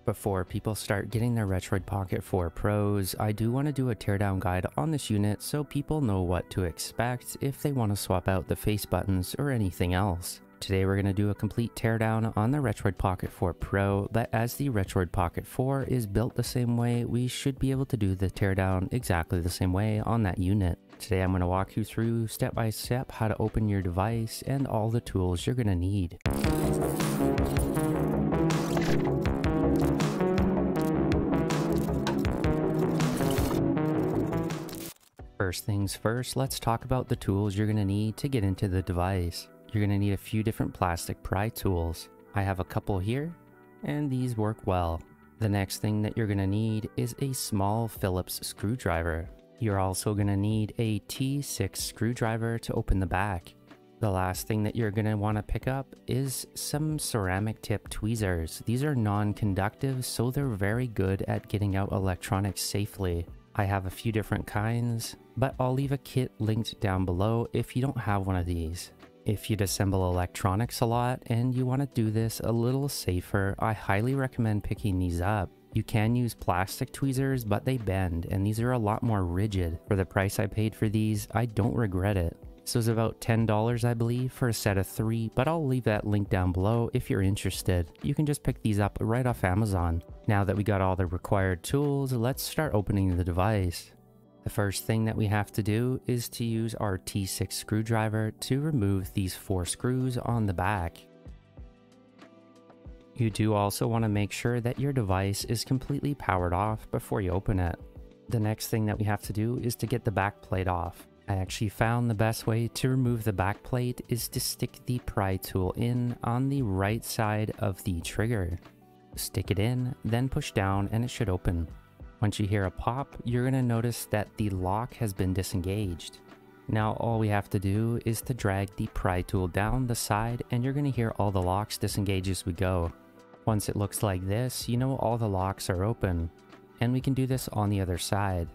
Before people start getting their Retroid Pocket 4 Pros, I do want to do a teardown guide on this unit so people know what to expect if they want to swap out the face buttons or anything else. Today we're going to do a complete teardown on the Retroid Pocket 4 Pro, but as the Retroid Pocket 4 is built the same way, we should be able to do the teardown exactly the same way on that unit. Today I'm going to walk you through step by step how to open your device and all the tools you're going to need. First things first, let's talk about the tools you're going to need to get into the device. You're going to need a few different plastic pry tools. I have a couple here, and these work well. The next thing that you're going to need is a small Phillips screwdriver. You're also going to need a T6 screwdriver to open the back. The last thing that you're going to want to pick up is some ceramic tip tweezers. These are non-conductive, so they're very good at getting out electronics safely. I have a few different kinds, but I'll leave a kit linked down below if you don't have one of these. If you disassemble electronics a lot and you want to do this a little safer, I highly recommend picking these up. You can use plastic tweezers, but they bend, and these are a lot more rigid. For the price I paid for these, I don't regret it. This was about $10, I believe, for a set of 3, but I'll leave that link down below if you're interested. You can just pick these up right off Amazon. Now that we got all the required tools, let's start opening the device. The first thing that we have to do is to use our T6 screwdriver to remove these 4 screws on the back. You do also want to make sure that your device is completely powered off before you open it. The next thing that we have to do is to get the backplate off. I actually found the best way to remove the backplate is to stick the pry tool in on the right side of the trigger. Stick it in, then push down and it should open. Once you hear a pop, you're going to notice that the lock has been disengaged. Now all we have to do is to drag the pry tool down the side and you're going to hear all the locks disengage as we go. Once it looks like this, you know all the locks are open. And we can do this on the other side.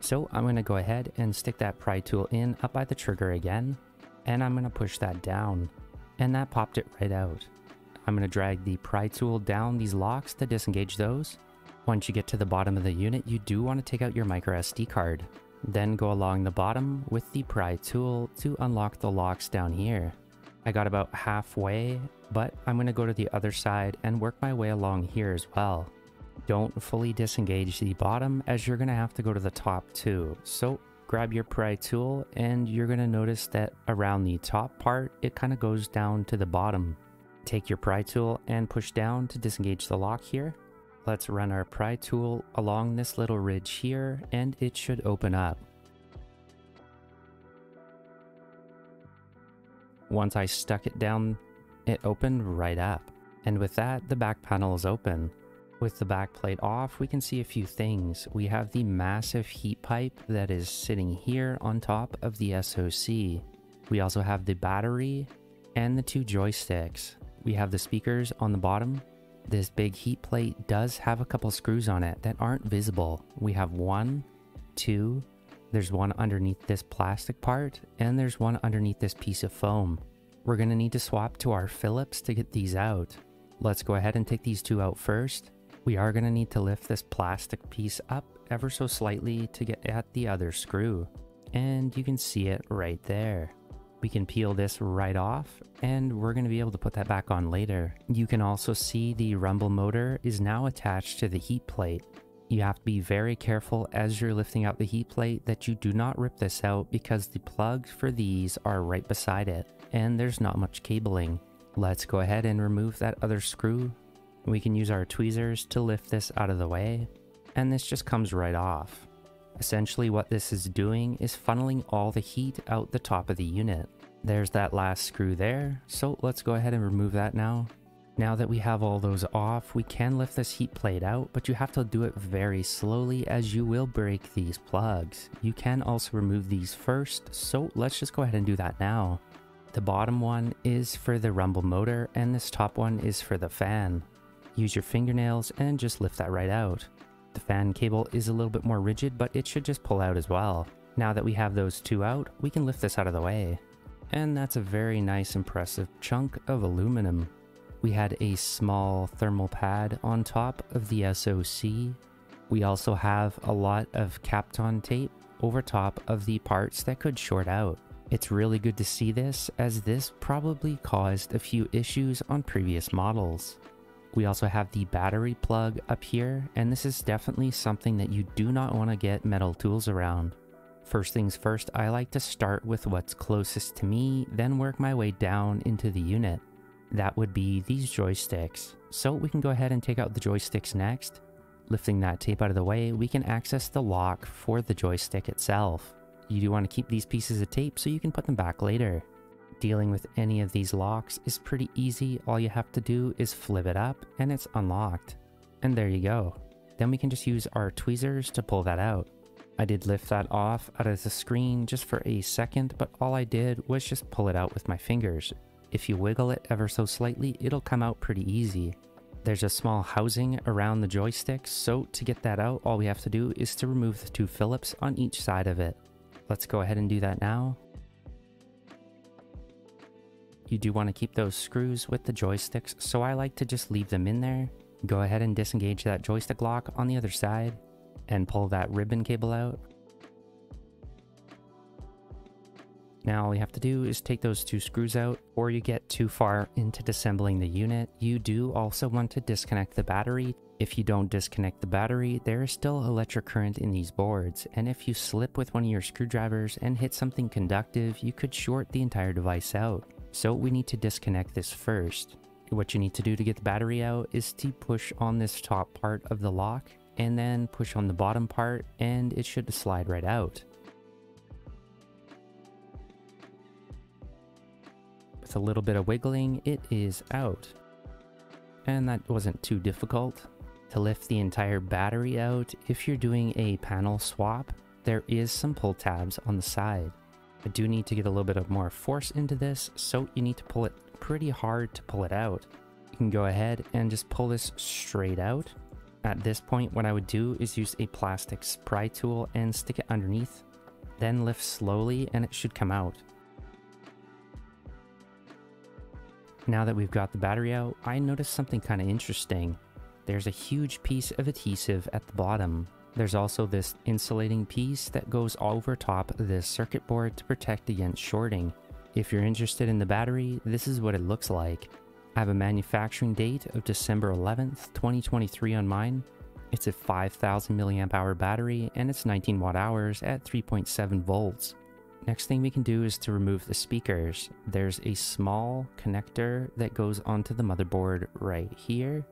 So I'm going to go ahead and stick that pry tool in up by the trigger again, and I'm going to push that down, and that popped it right out. I'm going to drag the pry tool down these locks to disengage those. Once you get to the bottom of the unit, you do want to take out your micro SD card. Then go along the bottom with the pry tool to unlock the locks down here. I got about halfway, but I'm going to go to the other side and work my way along here as well. Don't fully disengage the bottom as you're going to have to go to the top too. So grab your pry tool and you're going to notice that around the top part, it kind of goes down to the bottom. Take your pry tool and push down to disengage the lock here. Let's run our pry tool along this little ridge here and it should open up. Once I stuck it down, it opened right up. And with that, the back panel is open. With the backplate off, we can see a few things. We have the massive heat pipe that is sitting here on top of the SoC. We also have the battery and the 2 joysticks. We have the speakers on the bottom. This big heat plate does have a couple screws on it that aren't visible. We have 1, 2, there's one underneath this plastic part, and there's one underneath this piece of foam. We're going to need to swap to our Phillips to get these out. Let's go ahead and take these 2 out first. We are going to need to lift this plastic piece up ever so slightly to get at the other screw. And you can see it right there. We can peel this right off and we're going to be able to put that back on later. You can also see the rumble motor is now attached to the heat plate. You have to be very careful as you're lifting out the heat plate that you do not rip this out because the plugs for these are right beside it and there's not much cabling. Let's go ahead and remove that other screw. We can use our tweezers to lift this out of the way, and this just comes right off. Essentially what this is doing is funneling all the heat out the top of the unit. There's that last screw there, so let's go ahead and remove that now. Now that we have all those off, we can lift this heat plate out, but you have to do it very slowly as you will break these plugs. You can also remove these first, so let's just go ahead and do that now. The bottom one is for the rumble motor, and this top one is for the fan. Use your fingernails and just lift that right out. The fan cable is a little bit more rigid, but it should just pull out as well. Now that we have those 2 out, we can lift this out of the way. And that's a very nice impressive chunk of aluminum. We had a small thermal pad on top of the SoC. We also have a lot of Kapton tape over top of the parts that could short out. It's really good to see this, as this probably caused a few issues on previous models. We also have the battery plug up here, and this is definitely something that you do not want to get metal tools around. First things first, I like to start with what's closest to me, then work my way down into the unit. That would be these joysticks. So we can go ahead and take out the joysticks next. Lifting that tape out of the way, we can access the lock for the joystick itself. You do want to keep these pieces of tape so you can put them back later. Dealing with any of these locks is pretty easy. All you have to do is flip it up and it's unlocked. And there you go. Then we can just use our tweezers to pull that out. I did lift that off out of the screen just for a second, but all I did was just pull it out with my fingers. If you wiggle it ever so slightly, it'll come out pretty easy. There's a small housing around the joystick, so to get that out, all we have to do is to remove the two Phillips on each side of it. Let's go ahead and do that now. You do want to keep those screws with the joysticks, so I like to just leave them in there. Go ahead and disengage that joystick lock on the other side and pull that ribbon cable out. Now all you have to do is take those two screws out, or you get too far into disassembling the unit. You do also want to disconnect the battery. If you don't disconnect the battery, there is still electric current in these boards, and if you slip with one of your screwdrivers and hit something conductive, you could short the entire device out. So we need to disconnect this first. What you need to do to get the battery out is to push on this top part of the lock, and then push on the bottom part, and it should slide right out. With a little bit of wiggling, it is out. And that wasn't too difficult. To lift the entire battery out, if you're doing a panel swap, there is some pull tabs on the side. I do need to get a little bit of more force into this, so you need to pull it pretty hard to pull it out. You can go ahead and just pull this straight out. At this point, what I would do is use a plastic pry tool and stick it underneath, then lift slowly and it should come out. Now that we've got the battery out, I noticed something kind of interesting. There's a huge piece of adhesive at the bottom. There's also this insulating piece that goes over top of this circuit board to protect against shorting. If you're interested in the battery, this is what it looks like. I have a manufacturing date of December 11th, 2023 on mine. It's a 5000 milliamp hour battery and it's 19 watt hours at 3.7 volts. Next thing we can do is to remove the speakers. There's a small connector that goes onto the motherboard right here.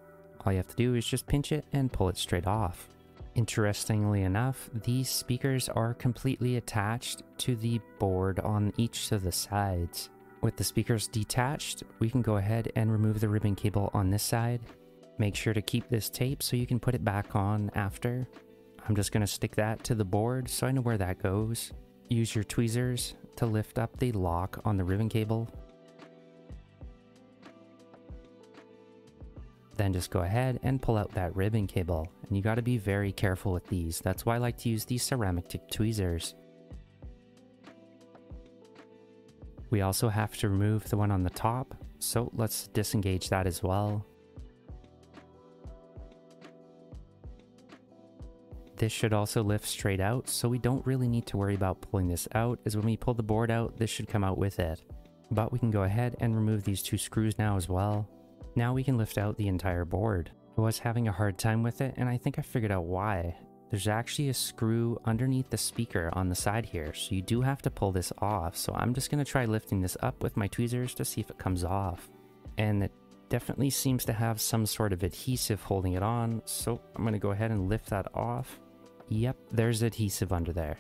All you have to do is just pinch it and pull it straight off. Interestingly enough, these speakers are completely attached to the board on each of the sides. With the speakers detached, we can go ahead and remove the ribbon cable on this side. Make sure to keep this tape so you can put it back on after. I'm just going to stick that to the board so I know where that goes. Use your tweezers to lift up the lock on the ribbon cable. Then just go ahead and pull out that ribbon cable. And you got to be very careful with these. That's why I like to use these ceramic tip tweezers. We also have to remove the one on the top, so let's disengage that as well. This should also lift straight out, so we don't really need to worry about pulling this out, as when we pull the board out, this should come out with it. But we can go ahead and remove these two screws now as well. Now we can lift out the entire board. I was having a hard time with it, and I think I figured out why. There's actually a screw underneath the speaker on the side here, so you do have to pull this off. So I'm just going to try lifting this up with my tweezers to see if it comes off. And it definitely seems to have some sort of adhesive holding it on, so I'm going to go ahead and lift that off. Yep, there's adhesive under there.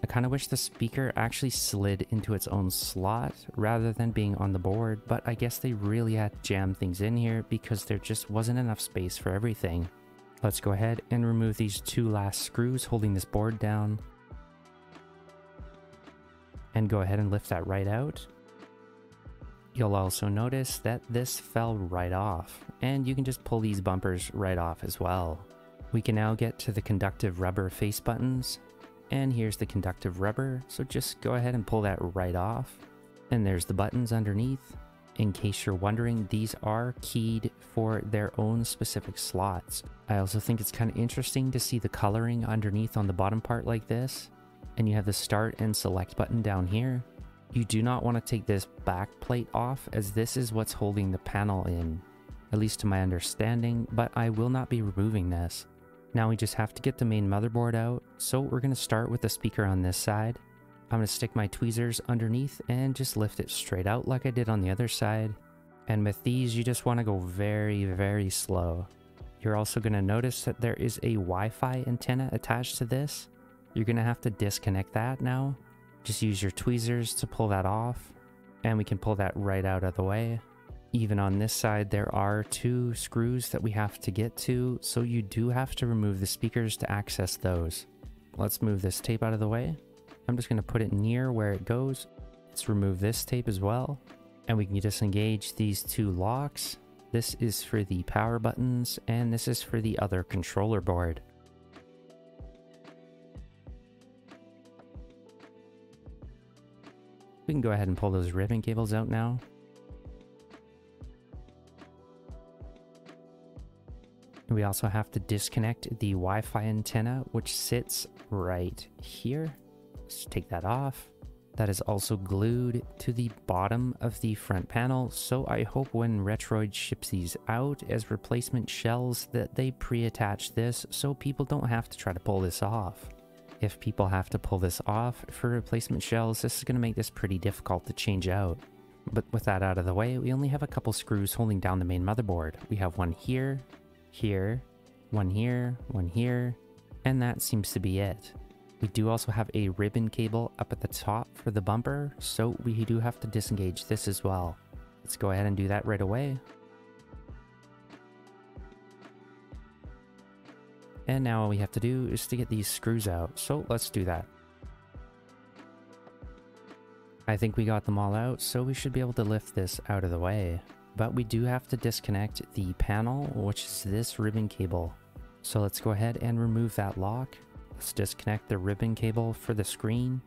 I kind of wish the speaker actually slid into its own slot rather than being on the board, but I guess they really had to jam things in here because there just wasn't enough space for everything. Let's go ahead and remove these two last screws holding this board down. And go ahead and lift that right out. You'll also notice that this fell right off, and you can just pull these bumpers right off as well. We can now get to the conductive rubber face buttons. And here's the conductive rubber, so just go ahead and pull that right off. And there's the buttons underneath. In case you're wondering, these are keyed for their own specific slots. I also think it's kind of interesting to see the coloring underneath on the bottom part like this. And you have the start and select button down here. You do not want to take this back plate off, as this is what's holding the panel in, at least to my understanding, but I will not be removing this. Now we just have to get the main motherboard out, so we're going to start with the speaker on this side. I'm going to stick my tweezers underneath and just lift it straight out like I did on the other side. And with these, you just want to go very, very slow. You're also going to notice that there is a Wi-Fi antenna attached to this. You're going to have to disconnect that now. Just use your tweezers to pull that off, and we can pull that right out of the way. Even on this side, there are 2 screws that we have to get to, so you do have to remove the speakers to access those. Let's move this tape out of the way. I'm just going to put it near where it goes. Let's remove this tape as well, and we can disengage these 2 locks. This is for the power buttons, and this is for the other controller board. We can go ahead and pull those ribbon cables out now. We also have to disconnect the Wi-Fi antenna, which sits right here. Let's take that off. That is also glued to the bottom of the front panel, so I hope when Retroid ships these out as replacement shells that they pre-attach this so people don't have to try to pull this off. If people have to pull this off for replacement shells, this is going to make this pretty difficult to change out. But with that out of the way, we only have a couple screws holding down the main motherboard. We have one here, here, one here, and that seems to be it. We do also have a ribbon cable up at the top for the bumper, so we do have to disengage this as well. Let's go ahead and do that right away. And now all we have to do is to get these screws out, so let's do that. I think we got them all out, so we should be able to lift this out of the way. But we do have to disconnect the panel, which is this ribbon cable. So let's go ahead and remove that lock. Let's disconnect the ribbon cable for the screen.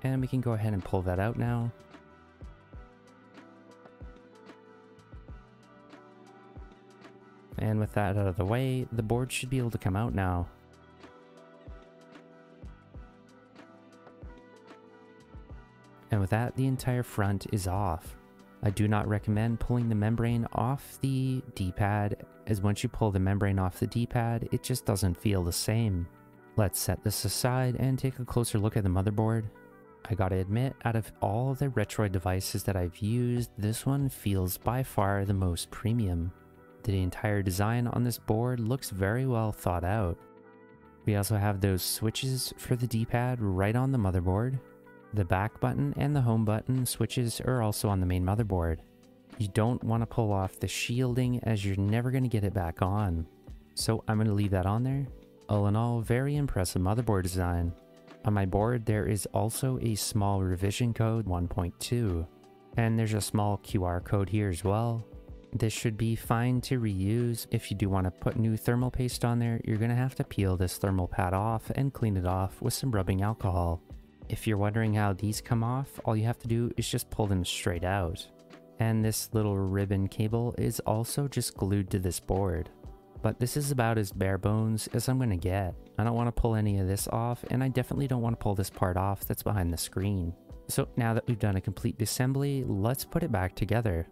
And we can go ahead and pull that out now. And with that out of the way, the board should be able to come out now. And with that, the entire front is off. I do not recommend pulling the membrane off the D-pad, as once you pull the membrane off the D-pad, it just doesn't feel the same. Let's set this aside and take a closer look at the motherboard. I gotta admit, out of all the Retroid devices that I've used, this one feels by far the most premium. The entire design on this board looks very well thought out. We also have those switches for the D-pad right on the motherboard. The back button and the home button switches are also on the main motherboard. You don't want to pull off the shielding, as you're never going to get it back on. So I'm going to leave that on there. All in all, very impressive motherboard design. On my board there is also a small revision code 1.2, and there's a small QR code here as well. This should be fine to reuse. If you do want to put new thermal paste on there, you're going to have to peel this thermal pad off and clean it off with some rubbing alcohol. If you're wondering how these come off, all you have to do is just pull them straight out. And this little ribbon cable is also just glued to this board. But this is about as bare bones as I'm going to get. I don't want to pull any of this off, and I definitely don't want to pull this part off that's behind the screen. So now that we've done a complete assembly, let's put it back together.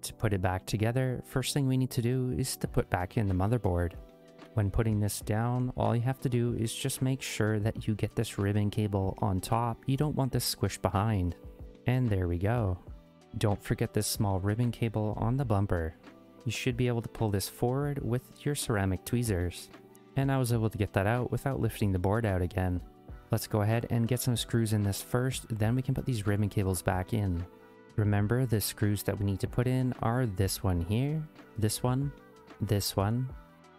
To put it back together, first thing we need to do is to put back in the motherboard. When putting this down, all you have to do is just make sure that you get this ribbon cable on top. You don't want this squished behind. And there we go. Don't forget this small ribbon cable on the bumper. You should be able to pull this forward with your ceramic tweezers. And I was able to get that out without lifting the board out again. Let's go ahead and get some screws in this first, then we can put these ribbon cables back in. Remember, the screws that we need to put in are this one here, this one,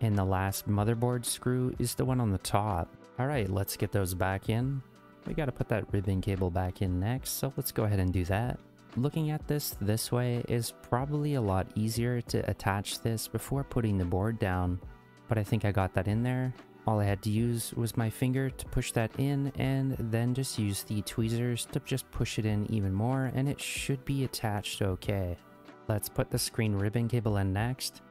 and the last motherboard screw is the one on the top. Alright, let's get those back in. We gotta put that ribbon cable back in next, so let's go ahead and do that. Looking at this way is probably a lot easier to attach this before putting the board down, but I think I got that in there. All I had to use was my finger to push that in, and then just use the tweezers to just push it in even more, and it should be attached okay. Let's put the screen ribbon cable in next.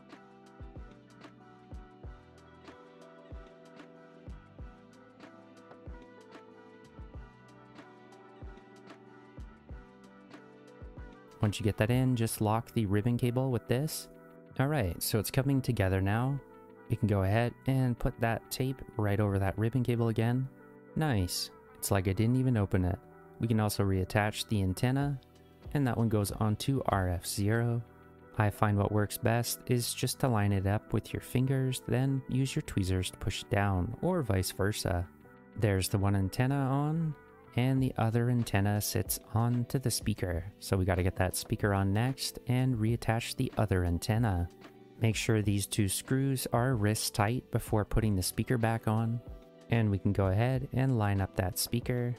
Once you get that in, just lock the ribbon cable with this. Alright, so it's coming together now. We can go ahead and put that tape right over that ribbon cable again. Nice. It's like I didn't even open it. We can also reattach the antenna, and that one goes onto RF0. I find what works best is just to line it up with your fingers, then use your tweezers to push it down, or vice versa. There's the one antenna on, and the other antenna sits onto the speaker. So we got to get that speaker on next and reattach the other antenna. Make sure these two screws are wrist tight before putting the speaker back on. And we can go ahead and line up that speaker.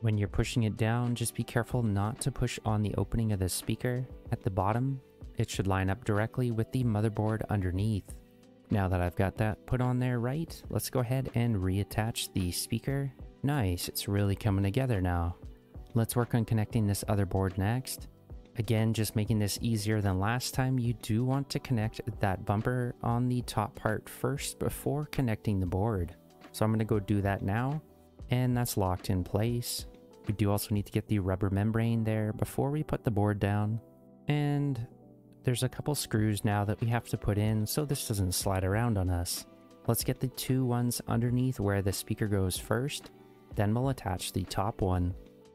When you're pushing it down, just be careful not to push on the opening of the speaker at the bottom. It should line up directly with the motherboard underneath. Now that I've got that put on there right, let's go ahead and reattach the speaker. Nice, it's really coming together now. Let's work on connecting this other board next. Again, just making this easier than last time, you do want to connect that bumper on the top part first before connecting the board. So I'm going to go do that now, and that's locked in place. We do also need to get the rubber membrane there before we put the board down. And there's a couple screws now that we have to put in so this doesn't slide around on us. Let's get the two ones underneath where the speaker goes first. Then we'll attach the top one.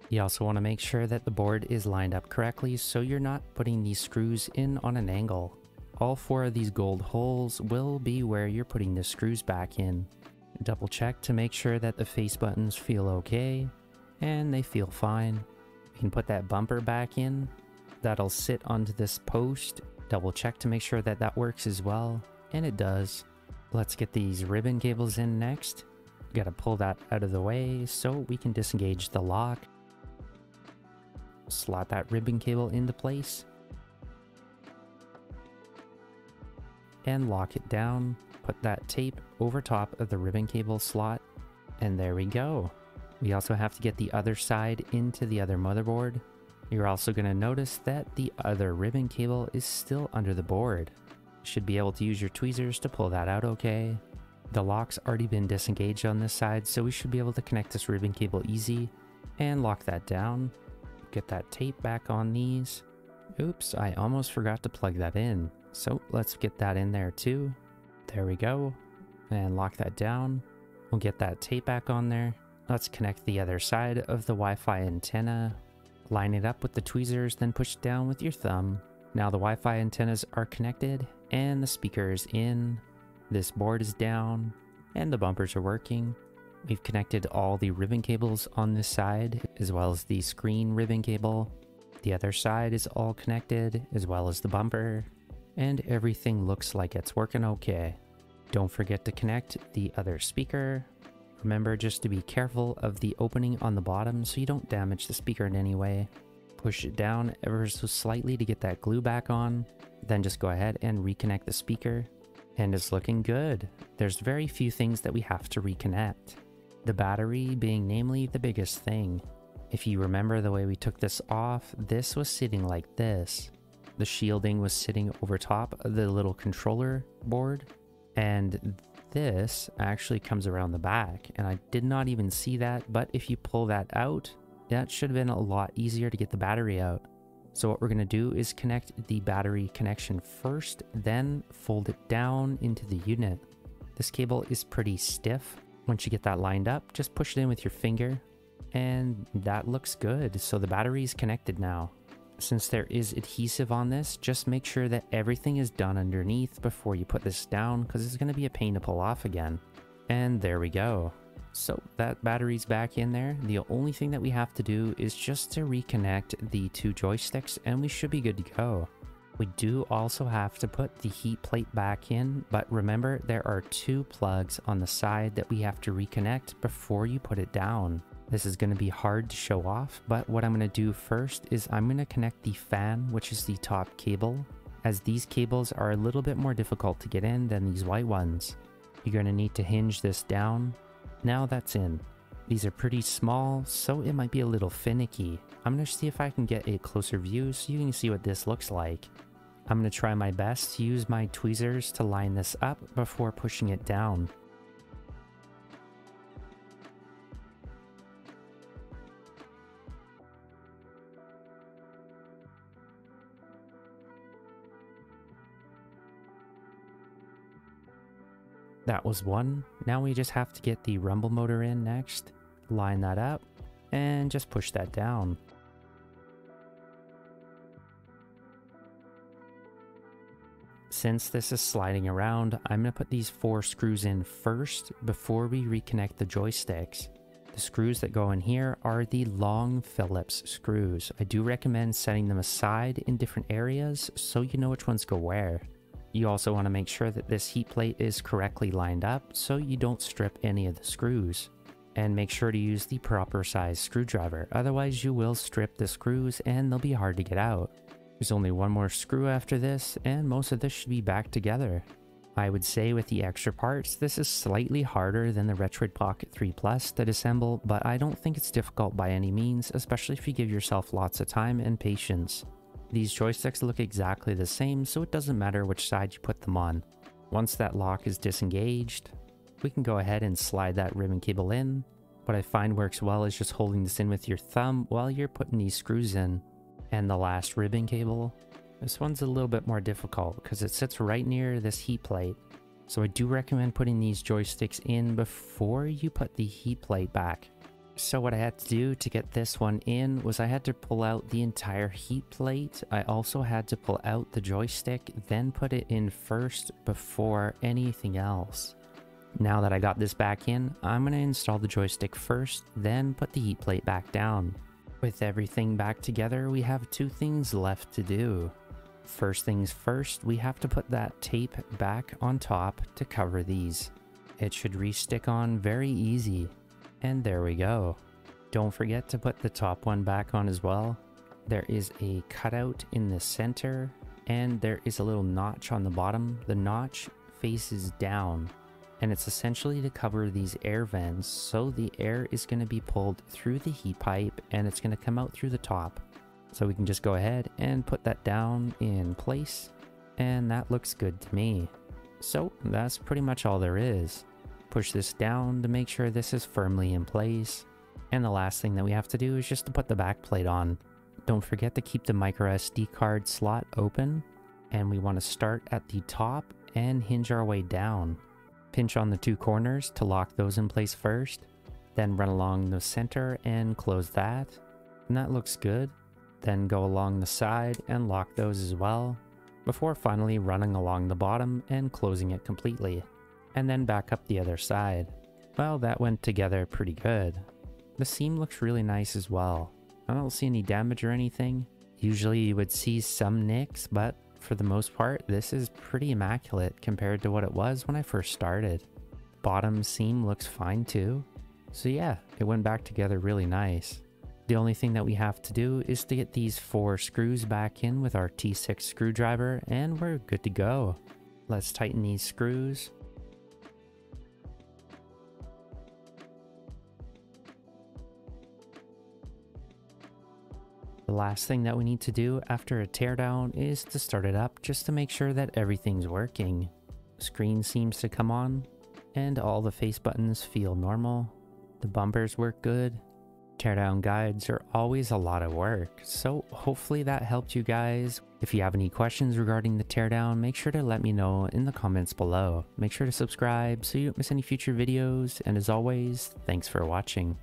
You also want to make sure that the board is lined up correctly so you're not putting these screws in on an angle. All four of these gold holes will be where you're putting the screws back in. Double check to make sure that the face buttons feel okay, and they feel fine. You can put that bumper back in. That'll sit onto this post. Double check to make sure that that works as well, and it does. Let's get these ribbon cables in next. Gotta pull that out of the way so we can disengage the lock. Slot that ribbon cable into place. And lock it down. Put that tape over top of the ribbon cable slot. And there we go. We also have to get the other side into the other motherboard. You're also going to notice that the other ribbon cable is still under the board. You should be able to use your tweezers to pull that out okay. The lock's already been disengaged on this side, so we should be able to connect this ribbon cable easy and lock that down. Get that tape back on these. Oops, I almost forgot to plug that in. So let's get that in there too. There we go. And lock that down. We'll get that tape back on there. Let's connect the other side of the Wi-Fi antenna. Line it up with the tweezers, then push it down with your thumb. Now the Wi-Fi antennas are connected and the speaker is in. This board is down and the bumpers are working. We've connected all the ribbon cables on this side as well as the screen ribbon cable. The other side is all connected as well as the bumper, and everything looks like it's working okay. Don't forget to connect the other speaker. Remember just to be careful of the opening on the bottom so you don't damage the speaker in any way. Push it down ever so slightly to get that glue back on. Then just go ahead and reconnect the speaker. And it's looking good. There's very few things that we have to reconnect. The battery being namely the biggest thing. If you remember the way we took this off, this was sitting like this. The shielding was sitting over top of the little controller board, and this actually comes around the back, and I did not even see that, but if you pull that out, that should have been a lot easier to get the battery out. So what we're going to do is connect the battery connection first, then fold it down into the unit. This cable is pretty stiff. Once you get that lined up, just push it in with your finger, and that looks good. So the battery is connected now. Since there is adhesive on this, just make sure that everything is done underneath before you put this down, because it's going to be a pain to pull off again. And there we go. So that battery's back in there. The only thing that we have to do is just to reconnect the two joysticks, and we should be good to go. We do also have to put the heat plate back in, but remember there are two plugs on the side that we have to reconnect before you put it down. This is going to be hard to show off, but what I'm going to do first is I'm going to connect the fan, which is the top cable, as these cables are a little bit more difficult to get in than these white ones. You're going to need to hinge this down. Now that's in. These are pretty small, so it might be a little finicky. I'm going to see if I can get a closer view so you can see what this looks like. I'm going to try my best to use my tweezers to line this up before pushing it down. That was one. Now we just have to get the rumble motor in next, line that up, and just push that down. Since this is sliding around, I'm going to put these 4 screws in first before we reconnect the joysticks. The screws that go in here are the long Phillips screws. I do recommend setting them aside in different areas so you know which ones go where. You also want to make sure that this heat plate is correctly lined up so you don't strip any of the screws. And make sure to use the proper size screwdriver, otherwise you will strip the screws and they'll be hard to get out. There's only one more screw after this and most of this should be back together. I would say with the extra parts, this is slightly harder than the Retroid Pocket 3 Plus to disassemble, but I don't think it's difficult by any means, especially if you give yourself lots of time and patience. These joysticks look exactly the same, so it doesn't matter which side you put them on. Once that lock is disengaged, we can go ahead and slide that ribbon cable in. What I find works well is just holding this in with your thumb while you're putting these screws in. And the last ribbon cable, this one's a little bit more difficult because it sits right near this heat plate. So I do recommend putting these joysticks in before you put the heat plate back. So what I had to do to get this one in was I had to pull out the entire heat plate. I also had to pull out the joystick, then put it in first before anything else. Now that I got this back in, I'm going to install the joystick first, then put the heat plate back down. With everything back together, we have 2 things left to do. First things first, we have to put that tape back on top to cover these. It should re-stick on very easy. And there we go. Don't forget to put the top one back on as well. There is a cutout in the center and there is a little notch on the bottom. The notch faces down and it's essentially to cover these air vents, so the air is going to be pulled through the heat pipe and it's going to come out through the top. So we can just go ahead and put that down in place and that looks good to me. So that's pretty much all there is. Push this down to make sure this is firmly in place. And the last thing that we have to do is just to put the backplate on. Don't forget to keep the microSD card slot open. And we want to start at the top and hinge our way down. Pinch on the 2 corners to lock those in place first. Then run along the center and close that. And that looks good. Then go along the side and lock those as well. Before finally running along the bottom and closing it completely. And then back up the other side. Well, that went together pretty good. The seam looks really nice as well. I don't see any damage or anything. Usually you would see some nicks, but for the most part, this is pretty immaculate compared to what it was when I first started. Bottom seam looks fine too. So yeah, it went back together really nice. The only thing that we have to do is to get these 4 screws back in with our T6 screwdriver and we're good to go. Let's tighten these screws. The last thing that we need to do after a teardown is to start it up just to make sure that everything's working. Screen seems to come on, and all the face buttons feel normal. The bumpers work good. Teardown guides are always a lot of work, so hopefully that helped you guys. If you have any questions regarding the teardown, make sure to let me know in the comments below. Make sure to subscribe so you don't miss any future videos, and as always, thanks for watching.